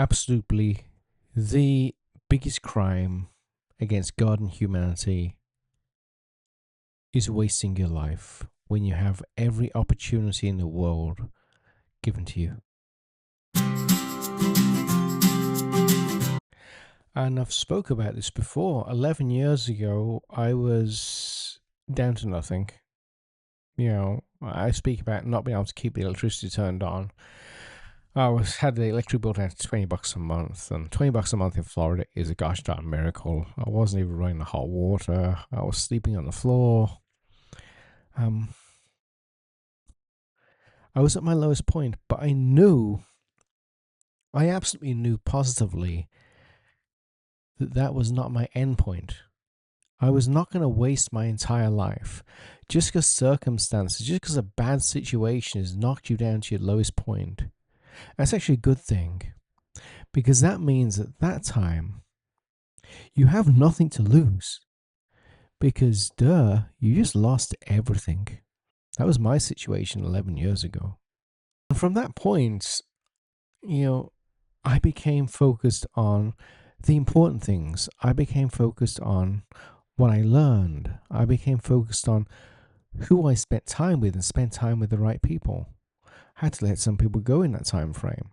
absolutely the biggest crime against God and humanity is wasting your life when you have every opportunity in the world given to you. And I've spoke about this before. 11 years ago, I was down to nothing. I speak about not being able to keep the electricity turned on. Had the electric bill down to $20 a month, and $20 a month in Florida is a gosh darn miracle. I wasn't even running the hot water. I was sleeping on the floor. I was at my lowest point, but I absolutely knew positively that that was not my end point. I was not going to waste my entire life just because circumstances, just because a bad situation has knocked you down to your lowest point. That's actually a good thing, because that means at that time you have nothing to lose, because you just lost everything. That was my situation 11 years ago. And from that point, I became focused on the important things. I became focused on what I learned. I became focused on who I spent time with and spent time with the right people. I had to let some people go in that time frame.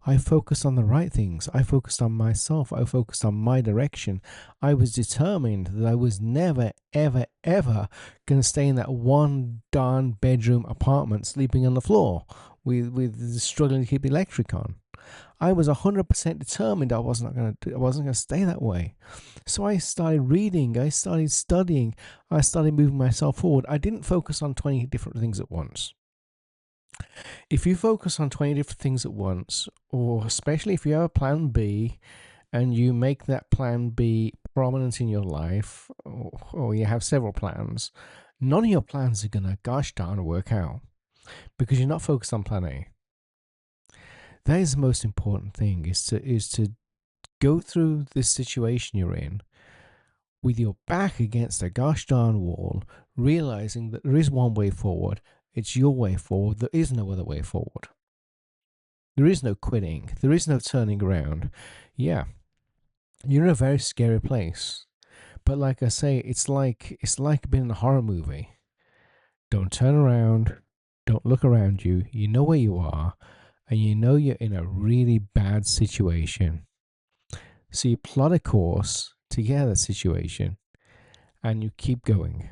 I focused on the right things. I focused on myself. I focused on my direction. I was determined that I was never, ever, ever going to stay in that one darn bedroom apartment sleeping on the floor with struggling to keep the electric on. I was 100% determined I wasn't going to stay that way. So I started reading, I started studying, I started moving myself forward. I didn't focus on 20 different things at once. If you focus on 20 different things at once, or especially if you have a plan B and you make that plan B prominent in your life, or you have several plans, none of your plans are going to gosh darn work out because you're not focused on plan A. That is the most important thing, is to go through this situation you're in with your back against a gosh darn wall, realizing that there is one way forward. It's your way forward. There is no other way forward. There is no quitting. There is no turning around. Yeah, you're in a very scary place. But like I say, it's like being in a horror movie. Don't turn around. Don't look around you. You know where you are, and you know you're in a really bad situation. So you plot a course to get out of the situation, and you keep going.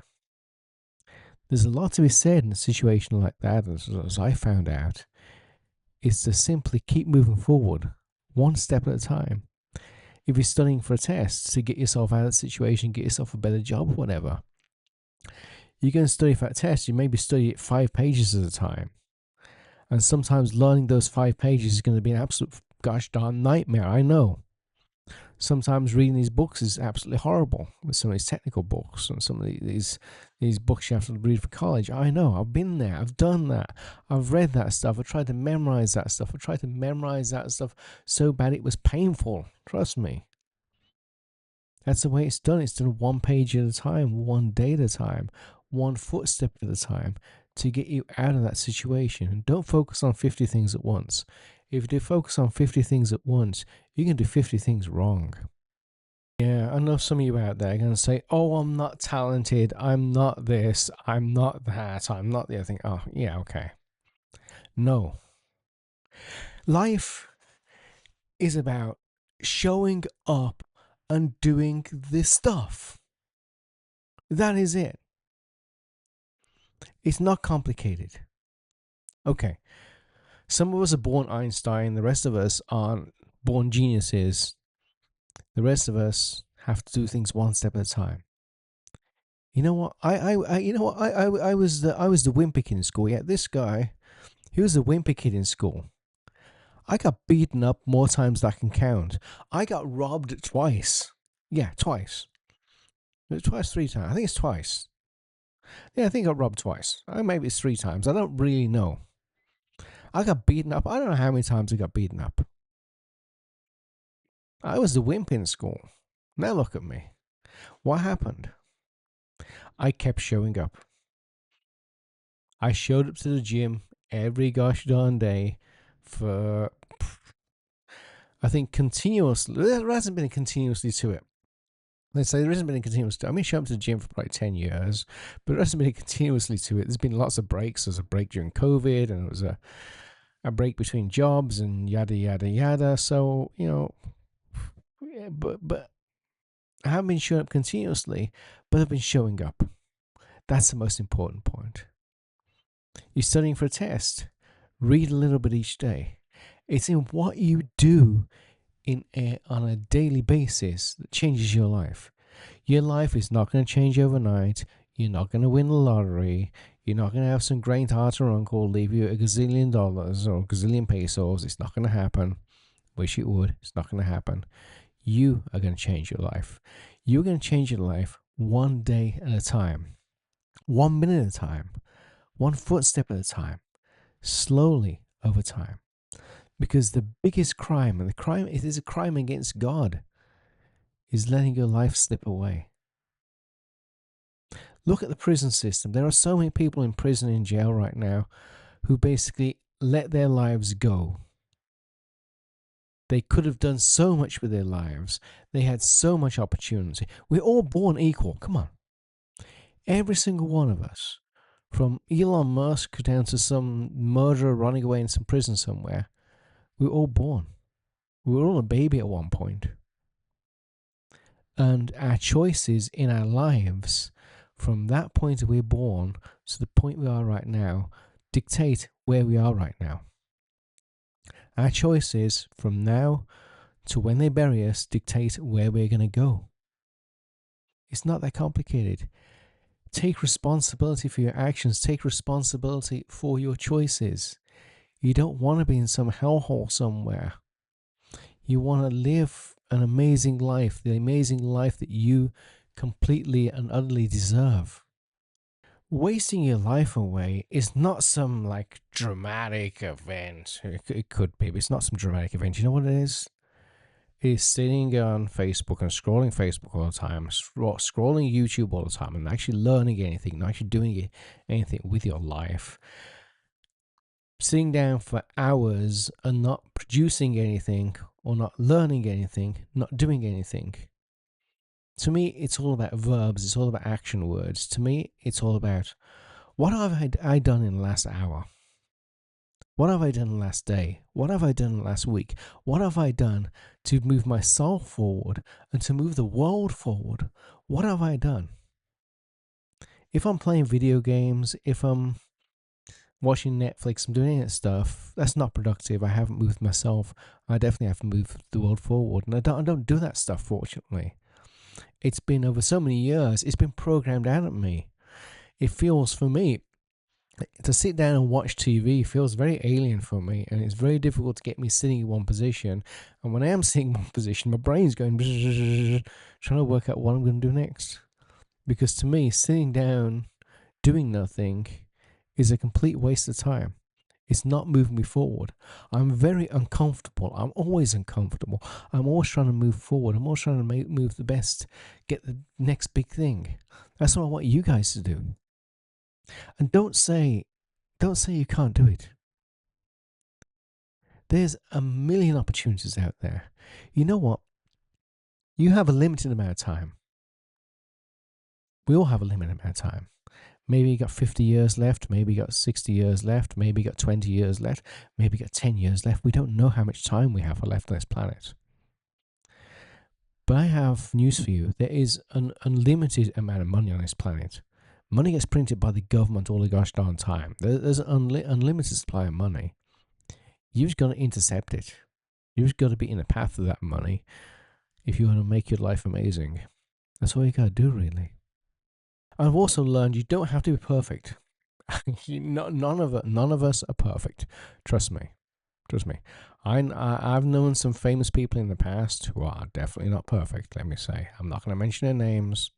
There's a lot to be said in a situation like that, as I found out, is to simply keep moving forward, one step at a time. If you're studying for a test to get yourself out of the situation, get yourself a better job, whatever, you're going to study for that test. You maybe study it 5 pages at a time. And sometimes learning those 5 pages is going to be an absolute gosh darn nightmare. I know. Sometimes reading these books is absolutely horrible, with some of these technical books and some of these books you have to read for college. I know. I've been there. I've done that. I've read that stuff. I tried to memorize that stuff. I tried to memorize that stuff so bad it was painful. Trust me. That's the way it's done. It's done 1 page at a time, 1 day at a time, 1 footstep at a time to get you out of that situation. And don't focus on 50 things at once. If you do focus on 50 things at once, you can do 50 things wrong. Yeah, I know some of you out there are going to say, oh, I'm not talented. I'm not this. I'm not that. I'm not the other thing. Oh, yeah, okay. No. Life is about showing up and doing this stuff. That is it. It's not complicated. Okay. Some of us are born Einstein. The rest of us aren't born geniuses. The rest of us have to do things one step at a time. You know what? I was the wimpy kid in school. Yeah, this guy, he was the wimpy kid in school. I got beaten up more times than I can count. I got robbed twice. Yeah, twice. Twice, 3 times. I think it's twice. Yeah, I think I got robbed twice. Maybe it's 3 times. I don't really know. I got beaten up. I don't know how many times I got beaten up. I was the wimp in school. Now look at me. What happened? I kept showing up. I showed up to the gym every gosh darn day for I think continuously, there hasn't been a continuously to it. Let's say there hasn't been a continuous. I mean, show up to the gym for like 10 years, but there hasn't been a continuously to it. There's been lots of breaks. There's a break during COVID, and it was a break between jobs, and yada yada yada. So yeah, but I haven't been showing up continuously, but I've been showing up. That's the most important point. You're studying for a test. Read a little bit each day. It's in what you do on a daily basis that changes your life. Your life is not going to change overnight. You're not going to win the lottery. You're not going to have some great aunt or uncle leave you $1 gazillion or $1 gazillion pesos. It's not going to happen. Wish it would. It's not going to happen. You are going to change your life. You're going to change your life one day at a time, 1 minute at a time, one footstep at a time, slowly over time. Because the biggest crime, and it is a crime against God, is letting your life slip away. Look at the prison system. There are so many people in prison and jail right now who basically let their lives go. They could have done so much with their lives. They had so much opportunity. We're all born equal. Come on. Every single one of us, from Elon Musk down to some murderer running away in some prison somewhere, we're all born. We were all a baby at one point. And our choices in our lives, from that point we're born to the point we are right now, dictate where we are right now. Our choices from now to when they bury us dictate where we're going to go. It's not that complicated. Take responsibility for your actions. Take responsibility for your choices. You don't want to be in some hellhole somewhere. You want to live an amazing life, the amazing life that you completely and utterly deserve. Wasting your life away is not some like dramatic event. It could be, but it's not some dramatic event. You know what it is? It is sitting on Facebook and scrolling Facebook all the time, scrolling YouTube all the time, and actually learning anything, not actually doing anything with your life. Sitting down for hours and not producing anything, or not learning anything, not doing anything. To me, it's all about verbs. It's all about action words. To me, it's all about what have I done in the last hour? What have I done in the last day? What have I done in the last week? What have I done to move myself forward and to move the world forward? What have I done? If I'm playing video games, if I'm watching Netflix, I'm doing that stuff, that's not productive. I haven't moved myself. I definitely have to move the world forward. And I don't do that stuff, fortunately. It's been over so many years, it's been programmed out of me. It feels, for me, to sit down and watch TV feels very alien for me, and it's very difficult to get me sitting in one position. And when I am sitting in one position, my brain's going trying to work out what I'm going to do next. Because to me, sitting down, doing nothing, is a complete waste of time. It's not moving me forward. I'm very uncomfortable. I'm always uncomfortable. I'm always trying to move forward. I'm always trying to move the best, get the next big thing. That's what I want you guys to do. And don't say you can't do it. There's a million opportunities out there. You know what? You have a limited amount of time. We all have a limited amount of time. Maybe you got 50 years left. Maybe you got 60 years left. Maybe you got 20 years left. Maybe you got 10 years left. We don't know how much time we have left on this planet. But I have news for you. There is an unlimited amount of money on this planet. Money gets printed by the government all the gosh darn time. There's an unlimited supply of money. You've just got to intercept it. You've just got to be in the path of that money if you want to make your life amazing. That's all you got to do, really. I've also learned you don't have to be perfect. None of us are perfect. Trust me. I've known some famous people in the past who are definitely not perfect, let me say. I'm not going to mention their names.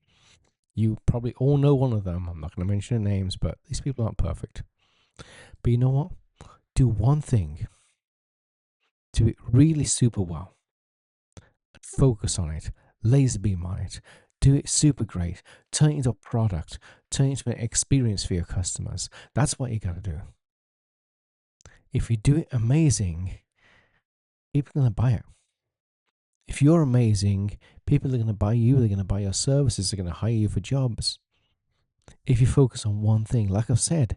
You probably all know one of them. I'm not going to mention their names, but these people aren't perfect. But you know what? Do one thing. Do it really super well. Focus on it. Laser beam on it. Do it super great. Turn it into a product. Turn it into an experience for your customers. That's what you got to do. If you do it amazing, people are going to buy it. If you're amazing, people are going to buy you, they're going to buy your services, they're going to hire you for jobs. If you focus on one thing, like I've said,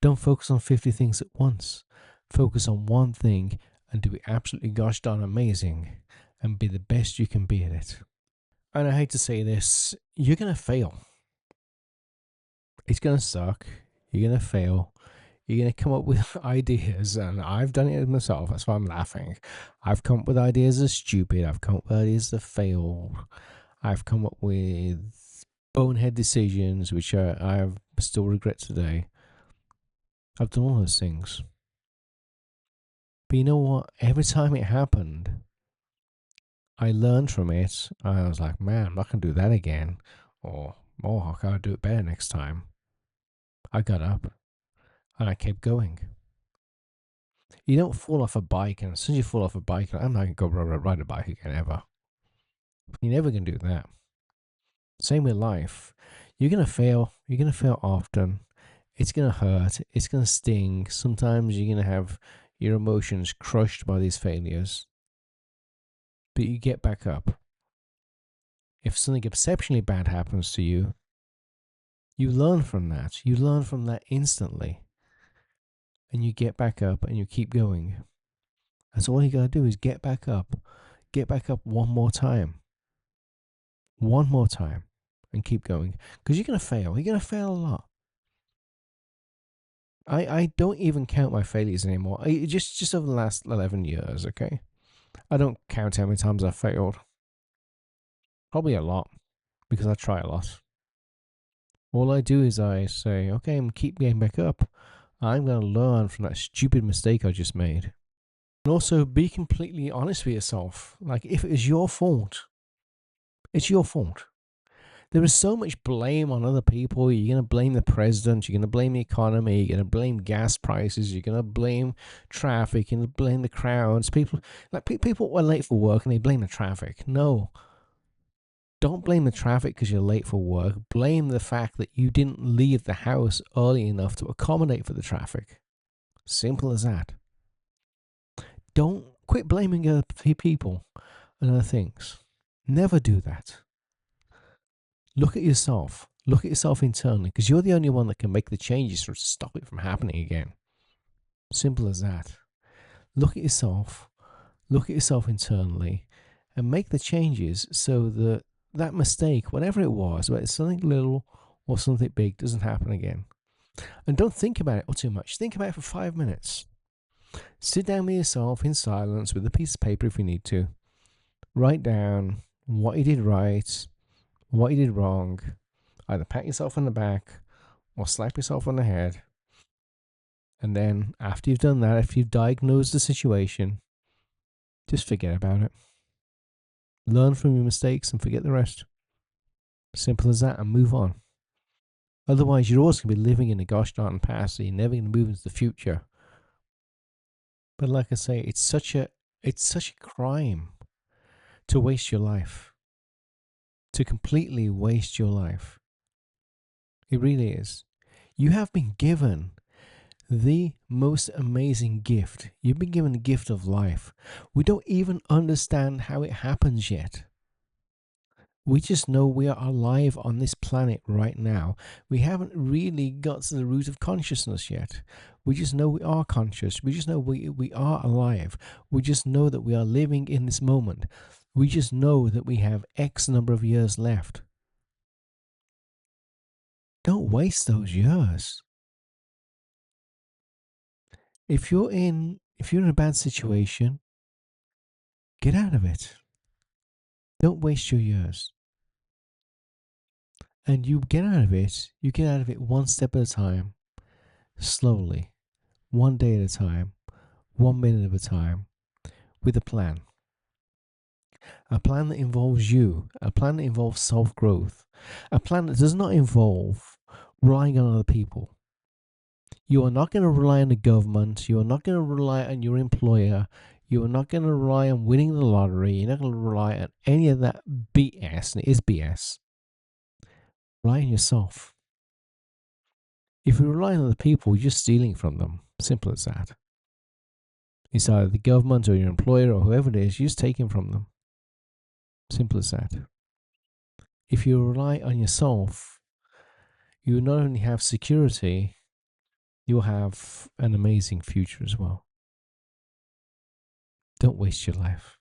don't focus on 50 things at once. Focus on one thing and do it absolutely gosh darn amazing and be the best you can be at it. And I hate to say this, you're going to fail. It's going to suck. You're going to fail. You're going to come up with ideas, and I've done it myself. That's why I'm laughing. I've come up with ideas that are stupid. I've come up with ideas that fail. I've come up with bonehead decisions, which I still regret today. I've done all those things. But you know what? Every time it happened, I learned from it. I was like, man, I'm not going to do that again. Or, oh, how can I do it better next time? I got up and I kept going. You don't fall off a bike, and as soon as you fall off a bike, I'm not going to go ride a bike again ever. You're never going to do that. Same with life. You're going to fail. You're going to fail often. It's going to hurt. It's going to sting. Sometimes you're going to have your emotions crushed by these failures. But you get back up. If something exceptionally bad happens to you, you learn from that. You learn from that instantly. And you get back up and you keep going. That's all you got to do is get back up. Get back up one more time. One more time. And keep going. Because you're going to fail. You're going to fail a lot. I don't even count my failures anymore. Just over the last 11 years, okay? I don't count how many times I've failed. Probably a lot. Because I try a lot. All I do is I say, okay, I'm keep getting back up. I'm going to learn from that stupid mistake I just made. And also be completely honest with yourself. Like, if it is your fault, it's your fault. There is so much blame on other people. You're going to blame the president. You're going to blame the economy. You're going to blame gas prices. You're going to blame traffic. You're going to blame the crowds. People are late for work and they blame the traffic. No. Don't blame the traffic because you're late for work. Blame the fact that you didn't leave the house early enough to accommodate for the traffic. Simple as that. Don't quit blaming other people and other things. Never do that. Look at yourself. Look at yourself internally, because you're the only one that can make the changes to stop it from happening again. Simple as that. Look at yourself. Look at yourself internally and make the changes so that that mistake, whatever it was, whether it's something little or something big, doesn't happen again. And don't think about it too much. Think about it for 5 minutes. Sit down with yourself in silence with a piece of paper if you need to. Write down what you did right, what you did wrong. Either pat yourself on the back or slap yourself on the head. And then after you've done that, if you've diagnosed the situation, just forget about it. Learn from your mistakes and forget the rest. Simple as that, and move on. Otherwise, you're always going to be living in the gosh darn past, so you're never going to move into the future. But like I say, it's such a crime to waste your life. To completely waste your life. It really is. You have been given the most amazing gift. You've been given the gift of life. We don't even understand how it happens yet. We just know we are alive on this planet right now. We haven't really got to the root of consciousness yet. We just know we are conscious. We just know we are alive. We just know that we are living in this moment. We just know that we have X number of years left. Don't waste those years. If you're in a bad situation, get out of it. Don't waste your years. And you get out of it one step at a time, slowly, one day at a time, 1 minute at a time, with a plan. A plan that involves you, a plan that involves self-growth, a plan that does not involve relying on other people. You are not going to rely on the government. You are not going to rely on your employer. You are not going to rely on winning the lottery. You're not going to rely on any of that BS, and it is BS. Rely on yourself. If you rely on other people, you're just stealing from them. Simple as that. It's either the government or your employer or whoever it is, you're just taking from them. Simple as that. If you rely on yourself, you not only have security, you'll have an amazing future as well. Don't waste your life.